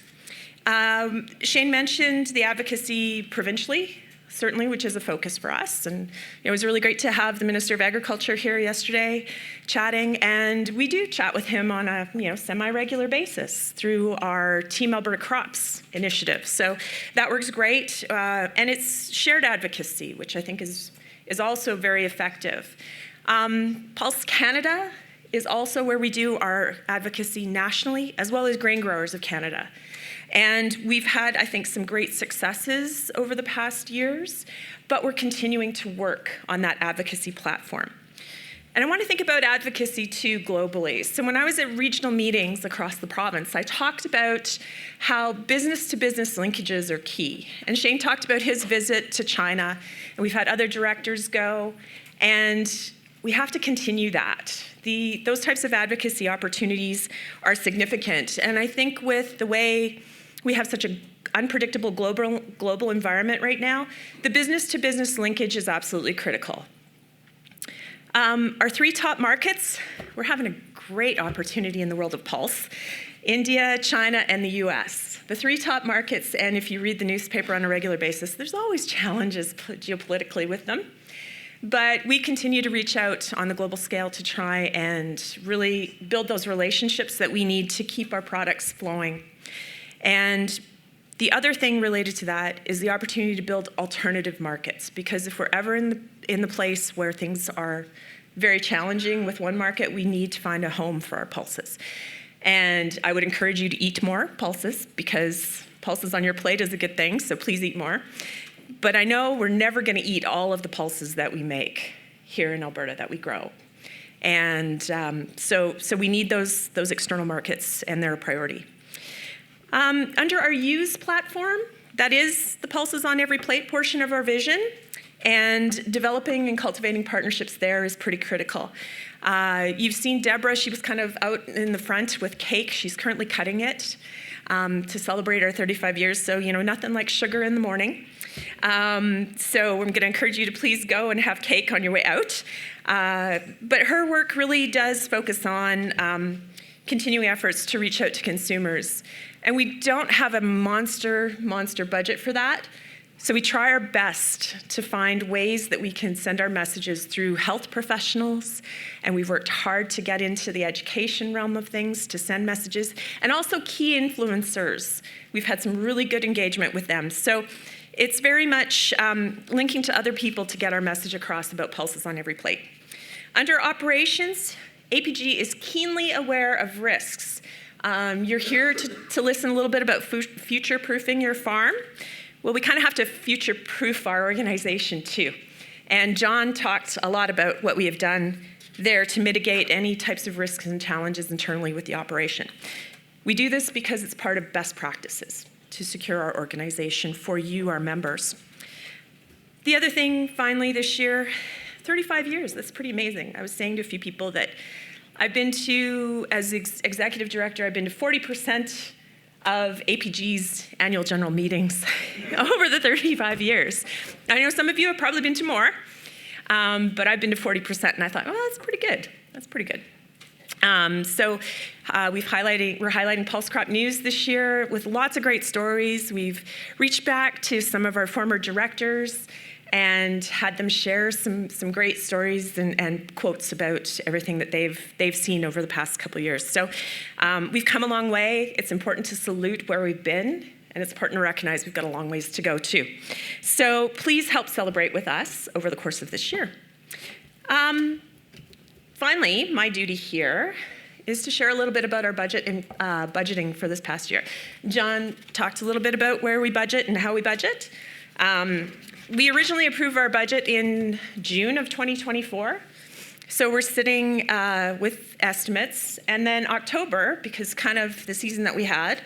Shane mentioned the advocacy provincially, certainly, which is a focus for us. And it was really great to have the Minister of Agriculture here yesterday chatting. And we do chat with him on a semi-regular basis through our Team Alberta Crops initiative. So that works great. And it's shared advocacy, which I think is also very effective. Pulse Canada is also where we do our advocacy nationally, as well as Grain Growers of Canada. And we've had, I think, some great successes over the past years, but we're continuing to work on that advocacy platform. And I want to think about advocacy too globally. So when I was at regional meetings across the province, I talked about how business-to-business linkages are key. And Shane talked about his visit to China, and we've had other directors go, and we have to continue that. Those types of advocacy opportunities are significant. And I think with the way we have such an unpredictable global environment right now, the business-to-business linkage is absolutely critical. Our three top markets, we're having a great opportunity in the world of pulse: India, China, and the US. The three top markets, and if you read the newspaper on a regular basis, there's always challenges geopolitically with them. But we continue to reach out on the global scale to try and really build those relationships that we need to keep our products flowing. And the other thing related to that is the opportunity to build alternative markets, because if we're ever in the place where things are very challenging with one market, we need to find a home for our pulses. And I would encourage you to eat more pulses, because pulses on your plate is a good thing, so please eat more. But I know we're never going to eat all of the pulses that we make here in Alberta, that we grow. And so we need those external markets, and they're a priority. Under our use platform, that is the pulses on every plate portion of our vision. And developing and cultivating partnerships there is pretty critical. You've seen Deborah, she was kind of out in the front with cake. She's currently cutting it to celebrate our 35 years. So, nothing like sugar in the morning. So I'm going to encourage you to please go and have cake on your way out. But her work really does focus on continuing efforts to reach out to consumers. And we don't have a monster budget for that. So we try our best to find ways that we can send our messages through health professionals, and we've worked hard to get into the education realm of things to send messages, and also key influencers. We've had some really good engagement with them. So it's very much linking to other people to get our message across about pulses on every plate. Under operations, APG is keenly aware of risks. You're here to listen a little bit about future-proofing your farm. Well, we kind of have to future-proof our organization too. And John talked a lot about what we have done there to mitigate any types of risks and challenges internally with the operation. We do this because it's part of best practices to secure our organization for you, our members. The other thing, finally, this year, 35 years, that's pretty amazing. I was saying to a few people that I've been to, as executive director, I've been to 40% of APG's annual general meetings over the 35 years. I know some of you have probably been to more, but I've been to 40%, and I thought, well, that's pretty good. That's pretty good. So we're highlighting Pulse Crop News this year with lots of great stories. We've reached back to some of our former directors and had them share some great stories and quotes about everything that they've seen over the past couple of years. So we've come a long way. It's important to salute where we've been, and it's important to recognize we've got a long ways to go too. So please help celebrate with us over the course of this year. Finally, my duty here is to share a little bit about our budget and budgeting for this past year. John talked a little bit about where we budget and how we budget. We originally approved our budget in June of 2024. So we're sitting with estimates. And then October, because kind of the season that we had,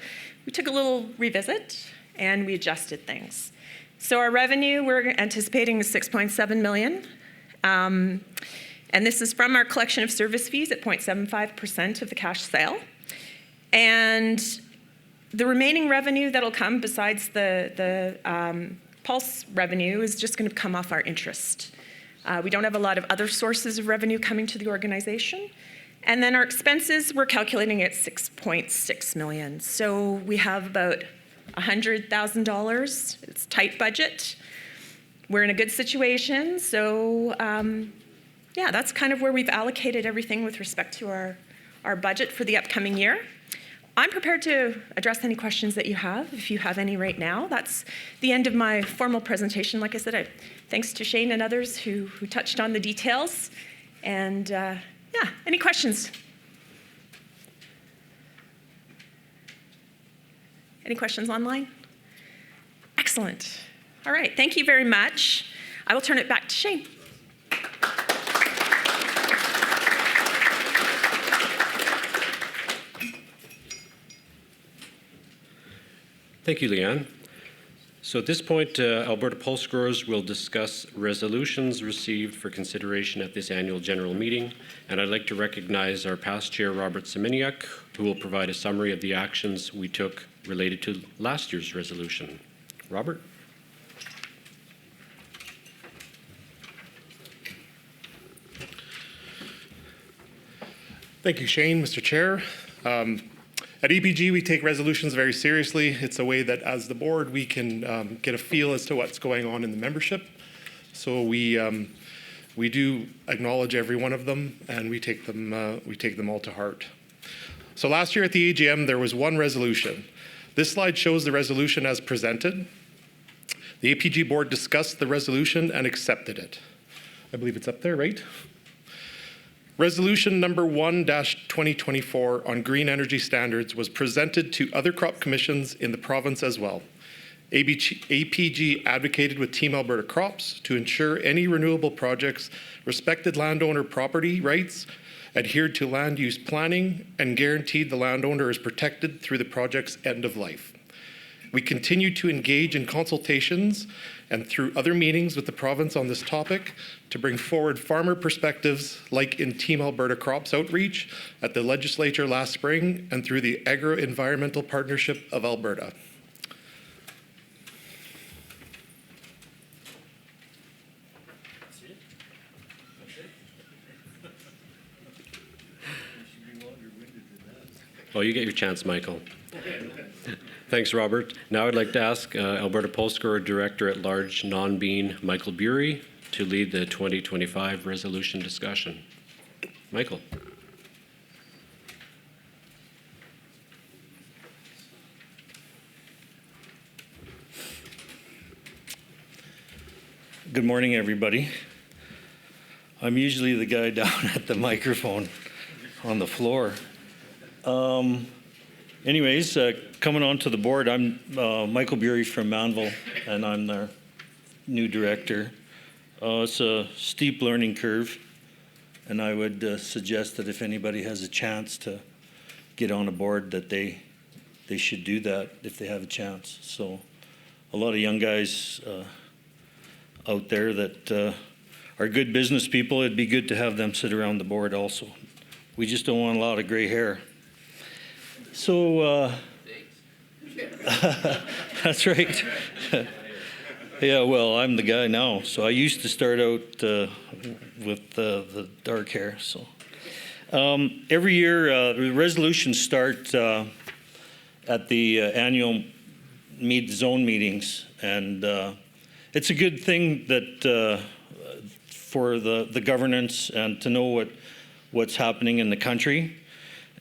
we took a little revisit and we adjusted things. So our revenue, we're anticipating is $6.7 million. And this is from our collection of service fees at 0.75% of the cash sale. And the remaining revenue that'll come besides the Pulse revenue is just going to come off our interest. We don't have a lot of other sources of revenue coming to the organization. And then our expenses, we're calculating at $6.6 million. So we have about $100,000. It's a tight budget. We're in a good situation. So yeah, that's kind of where we've allocated everything with respect to our budget for the upcoming year. I'm prepared to address any questions that you have, if you have any right now. That's the end of my formal presentation. Like I said, thanks to Shane and others who touched on the details. And yeah, any questions? Any questions online? Excellent. All right, thank you very much. I will turn it back to Shane. Thank you, Leanne. So at this point, Alberta Pulse Growers will discuss resolutions received for consideration at this annual general meeting. And I'd like to recognize our past chair, Robert Semeniuk, who will provide a summary of the actions we took related to last year's resolution. Robert? Thank you, Shane, Mr. Chair. At EPG, we take resolutions very seriously. It's a way that, as the board, we can get a feel as to what's going on in the membership. So we do acknowledge every one of them, and we take them all to heart. So last year at the AGM, there was one resolution. This slide shows the resolution as presented. The APG board discussed the resolution and accepted it. I believe it's up there, right? Resolution number 1-2024 on green energy standards was presented to other crop commissions in the province as well. APG advocated with Team Alberta Crops to ensure any renewable projects respected landowner property rights, adhered to land use planning, and guaranteed the landowner is protected through the project's end of life. We continue to engage in consultations and through other meetings with the province on this topic to bring forward farmer perspectives like in Team Alberta Crops Outreach at the legislature last spring and through the Agro-Environmental Partnership of Alberta. Oh, you get your chance, Michael. Thanks, Robert. Now I'd like to ask Alberta Poll Scorer Director at Large Non-Bean Michael Bury to lead the 2025 resolution discussion. Michael. Good morning, everybody. I'm usually the guy down at the microphone on the floor. Anyways, coming on to the board, I'm Michael Bury from Manville, and I'm their new director. It's a steep learning curve, and I would suggest that if anybody has a chance to get on a board, that they should do that if they have a chance. So a lot of young guys out there that are good business people, it'd be good to have them sit around the board also. We just don't want a lot of gray hair. So, that's right. Yeah, well, I'm the guy now. So I used to start out with the dark hair. So every year, the resolutions start at the annual zone meetings, and it's a good thing that for the governance and to know what's happening in the country,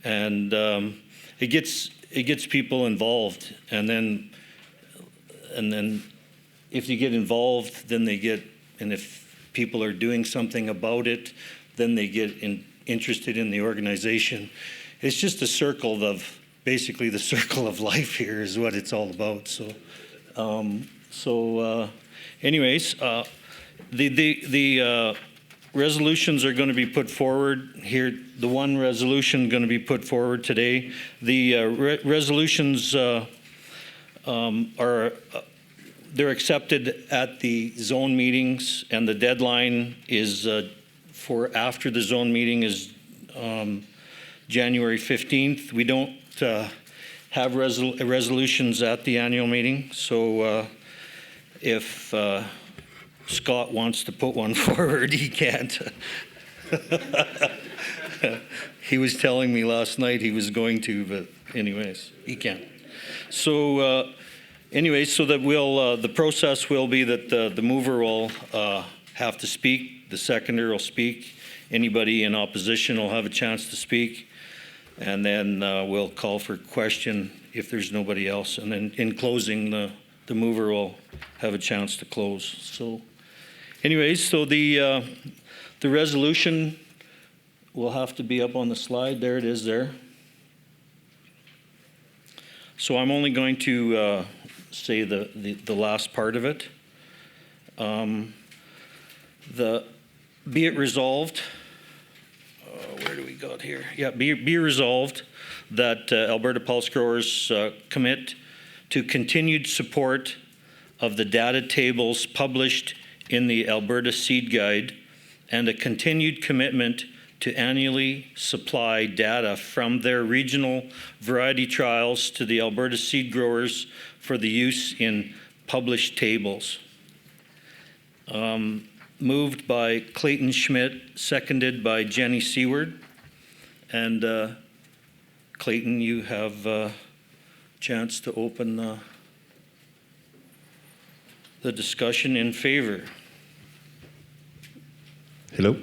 and it gets people involved, and then if you get involved, then they get, and if people are doing something about it, then they get interested in the organization. It's just a circle of, basically the circle of life here is what it's all about. So, anyways, the resolutions are going to be put forward here. The one resolution going to be put forward today. The resolutions they're accepted at the zone meetings, and the deadline is for after the zone meeting is January 15th. We don't have resolutions at the annual meeting, so if Scott wants to put one forward, he can't. He was telling me last night he was going to, but anyways, he can't. So anyways, so that the process will be that the mover will have to speak, the seconder will speak, anybody in opposition will have a chance to speak, and then we'll call for question if there's nobody else, and then in closing, the mover will have a chance to close. So anyways, so the resolution will have to be up on the slide. There it is there. So I'm only going to say the last part of it. Be it resolved, where do we got here? Yeah, be resolved that Alberta pulse growers commit to continued support of the data tables published in the Alberta Seed Guide, and a continued commitment to annually supply data from their regional variety trials to the Alberta seed growers for the use in published tables. Moved by Clayton Schmidt, seconded by Jenny Seward. And Clayton, you have a chance to open the discussion in favor. Hello.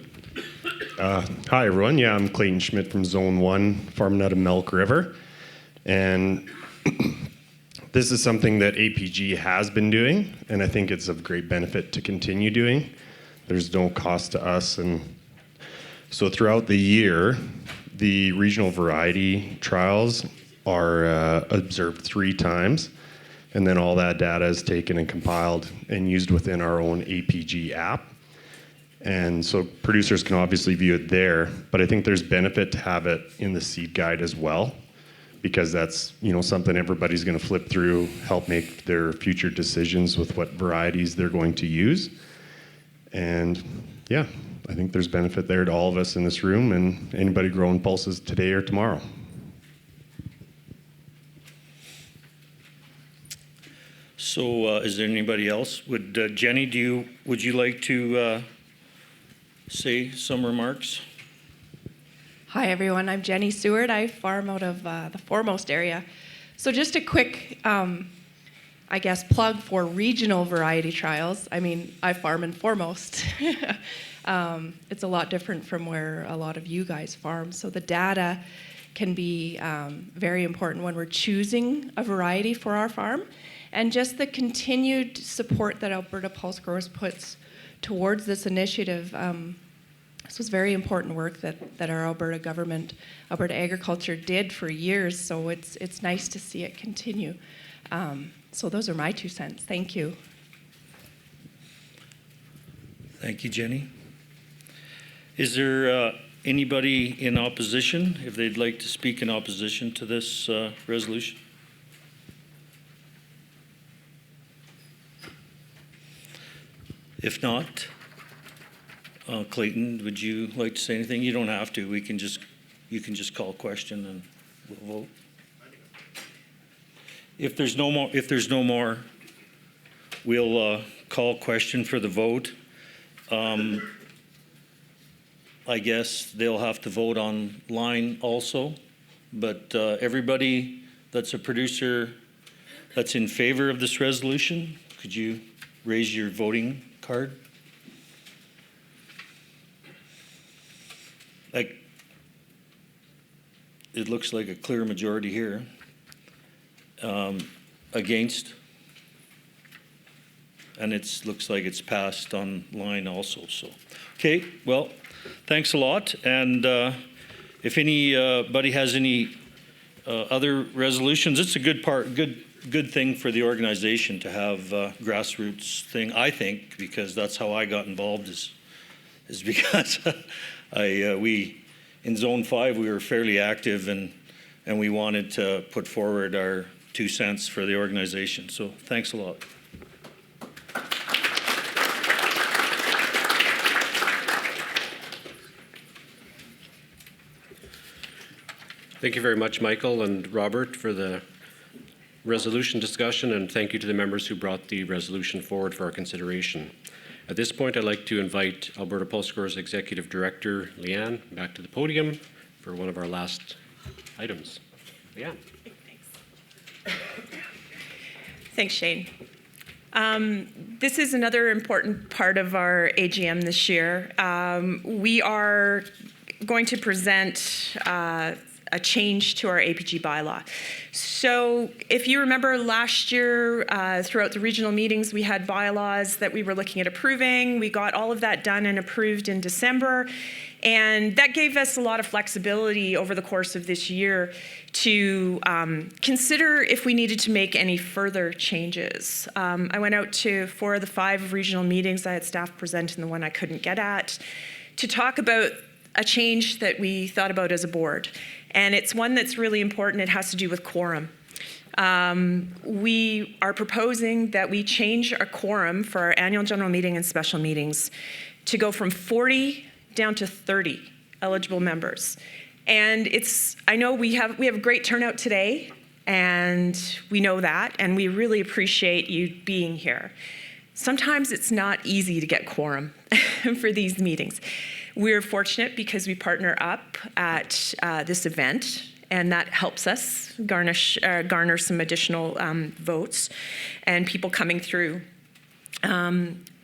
Hi, everyone. Yeah, I'm Clayton Schmidt from Zone 1, farming out of Milk River. And this is something that APG has been doing, and I think it's of great benefit to continue doing. There's no cost to us. And so throughout the year, the regional variety trials are observed 3 times. And then all that data is taken and compiled and used within our own APG app. And so producers can obviously view it there, but I think there's benefit to have it in the seed guide as well, because that's, something everybody's going to flip through, help make their future decisions with what varieties they're going to use. And yeah, I think there's benefit there to all of us in this room and anybody growing pulses today or tomorrow. So is there anybody else? Would Jenny, would you like to say some remarks? Hi everyone, I'm Jenny Seward. I farm out of the Foremost area. So just a quick, I guess, plug for regional variety trials. I mean, I farm in Foremost. It's a lot different from where a lot of you guys farm. So the data can be very important when we're choosing a variety for our farm. And just the continued support that Alberta Pulse Growers puts towards this initiative. This was very important work that our Alberta government, Alberta Agriculture did for years, so it's nice to see it continue. So those are my 2 cents. Thank you. Thank you, Jenny. Is there anybody in opposition, if they'd like to speak in opposition to this resolution? If not, Clayton, would you like to say anything? You don't have to. You can just call question and we'll vote. If there's no more, we'll call question for the vote. I guess they'll have to vote online also, but everybody that's a producer that's in favor of this resolution, could you raise your voting card? It looks like a clear majority here. Against, and it looks like it's passed online also. So, okay, well, thanks a lot. And if anybody has any other resolutions, it's a good thing for the organization to have grassroots thing. I think because that's how I got involved is because we in Zone 5 we were fairly active and we wanted to put forward our 2 cents for the organization. So thanks a lot. Thank you very much, Michael and Robert, for the resolution discussion, and thank you to the members who brought the resolution forward for our consideration. At this point, I'd like to invite Alberta Pulse Growers Executive Director Leanne back to the podium for one of our last items. Leanne. Thanks, Shane. This is another important part of our AGM this year. We are going to present a change to our APG bylaw. So if you remember last year, throughout the regional meetings, we had bylaws that we were looking at approving. We got all of that done and approved in December. And that gave us a lot of flexibility over the course of this year to consider if we needed to make any further changes. I went out to 4 of the 5 regional meetings. I had staff present in the one I couldn't get at to talk about a change that we thought about as a board. And it's one that's really important. It has to do with quorum. We are proposing that we change a quorum for our annual general meeting and special meetings to go from 40 down to 30 eligible members. And I know we have a great turnout today, and we know that, and we really appreciate you being here. Sometimes it's not easy to get quorum for these meetings. We're fortunate because we partner up at this event, and that helps us garner some additional votes and people coming through.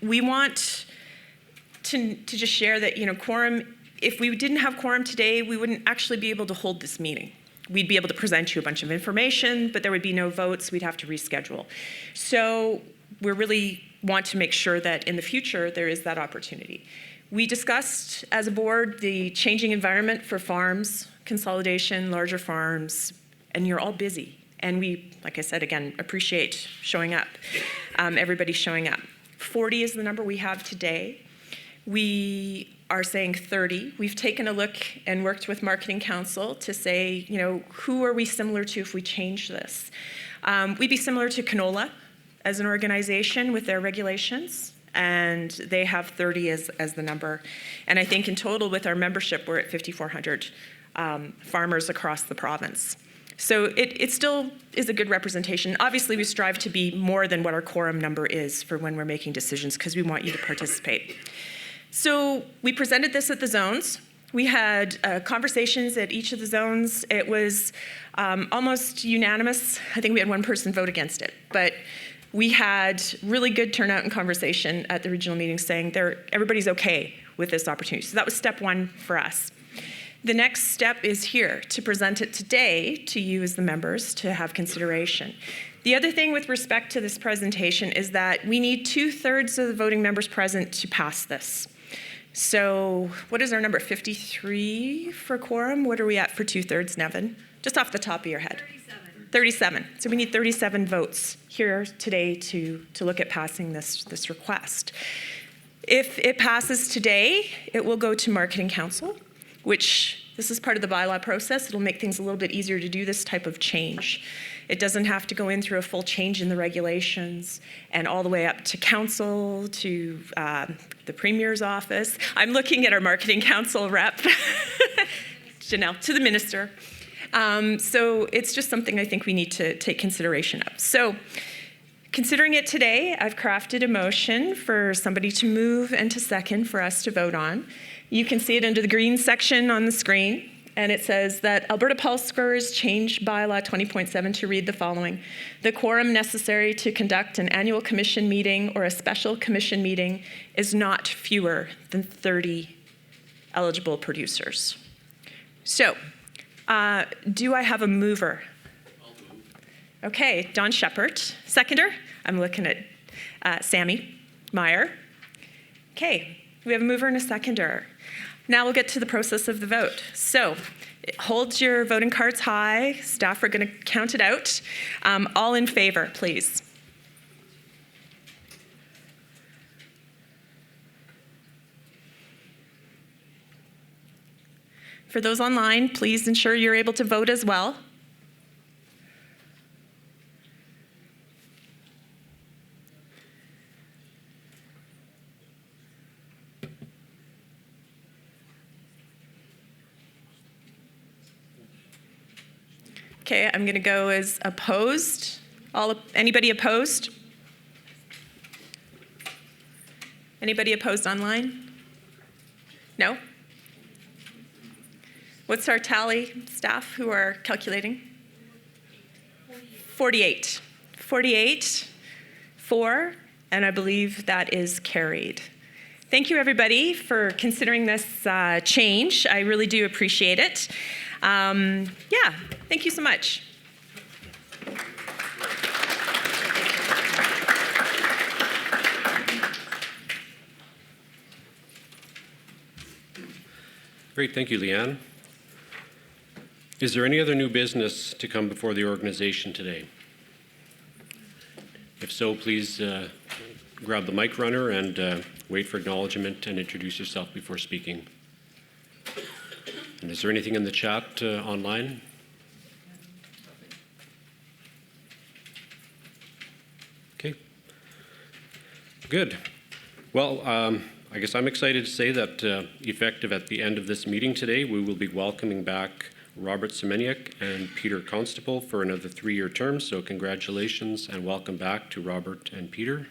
We want to just share that, quorum, if we didn't have quorum today, we wouldn't actually be able to hold this meeting. We'd be able to present you a bunch of information, but there would be no votes. We'd have to reschedule. So we really want to make sure that in the future there is that opportunity. We discussed as a board the changing environment for farms, consolidation, larger farms, and you're all busy. And we, like I said, again, appreciate showing up, everybody showing up. 40 is the number we have today. We are saying 30. We've taken a look and worked with Marketing Council to say, who are we similar to if we change this? We'd be similar to canola as an organization with their regulations, and they have 30 as the number. And I think in total with our membership, we're at 5,400 farmers across the province. So it still is a good representation. Obviously, we strive to be more than what our quorum number is for when we're making decisions, because we want you to participate. So we presented this at the zones. We had conversations at each of the zones. It was almost unanimous. I think we had one person vote against it. But we had really good turnout and conversation at the regional meeting saying everybody's okay with this opportunity. So that was step one for us. The next step is here, to present it today to you as the members to have consideration. The other thing with respect to this presentation is that we need 2/3 of the voting members present to pass this. So what is our number, 53 for quorum? What are we at for 2/3, Nevin? Just off the top of your head. 37. So we need 37 votes here today to look at passing this request. If it passes today, it will go to Marketing Council, which this is part of the bylaw process. It'll make things a little bit easier to do this type of change. It doesn't have to go in through a full change in the regulations and all the way up to council, to the Premier's office. I'm looking at our Marketing Council rep, Janelle, to the minister. So it's just something I think we need to take consideration of. So considering it today, I've crafted a motion for somebody to move and to second for us to vote on. You can see it under the green section on the screen, and it says that Alberta Pulse Scorers changed bylaw 20.7 to read the following: the quorum necessary to conduct an annual commission meeting or a special commission meeting is not fewer than 30 eligible producers. So, do I have a mover? Okay, Don Shepard. Seconder? I'm looking at Sammy Meyer. Okay, we have a mover and a seconder. Now we'll get to the process of the vote. So hold your voting cards high. Staff are going to count it out. All in favor, please. For those online, please ensure you're able to vote as well. Okay, I'm going to go as opposed. Anybody opposed? Anybody opposed online? No? What's our tally, staff who are calculating? 48. 48 for, and I believe that is carried. Thank you, everybody, for considering this change. I really do appreciate it. Yeah, thank you so much. Great, thank you, Leanne. Is there any other new business to come before the organization today? If so, please grab the mic runner and wait for acknowledgement and introduce yourself before speaking. And is there anything in the chat online? Okay. Good. Well, I guess I'm excited to say that effective at the end of this meeting today, we will be welcoming back Robert Semeniuk and Peter Constable for another 3-year term. So congratulations and welcome back to Robert and Peter.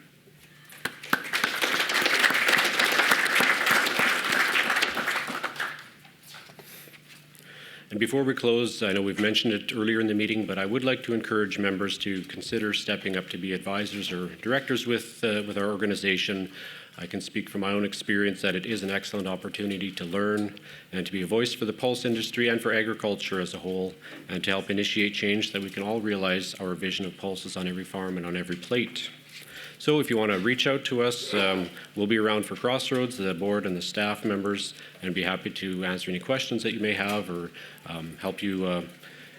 And before we close, I know we've mentioned it earlier in the meeting, but I would like to encourage members to consider stepping up to be advisors or directors with our organization. I can speak from my own experience that it is an excellent opportunity to learn and to be a voice for the pulse industry and for agriculture as a whole, and to help initiate change that we can all realize our vision of pulses on every farm and on every plate. So if you want to reach out to us, we'll be around for Crossroads, the board and the staff members, and be happy to answer any questions that you may have or help you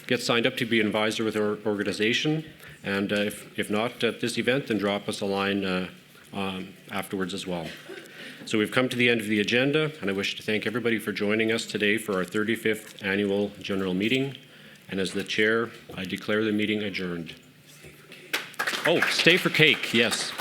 get signed up to be an advisor with our organization. And if not at this event, then drop us a line afterwards as well. So we've come to the end of the agenda, and I wish to thank everybody for joining us today for our 35th Annual General Meeting. And as the chair, I declare the meeting adjourned. Oh, stay for cake, yes.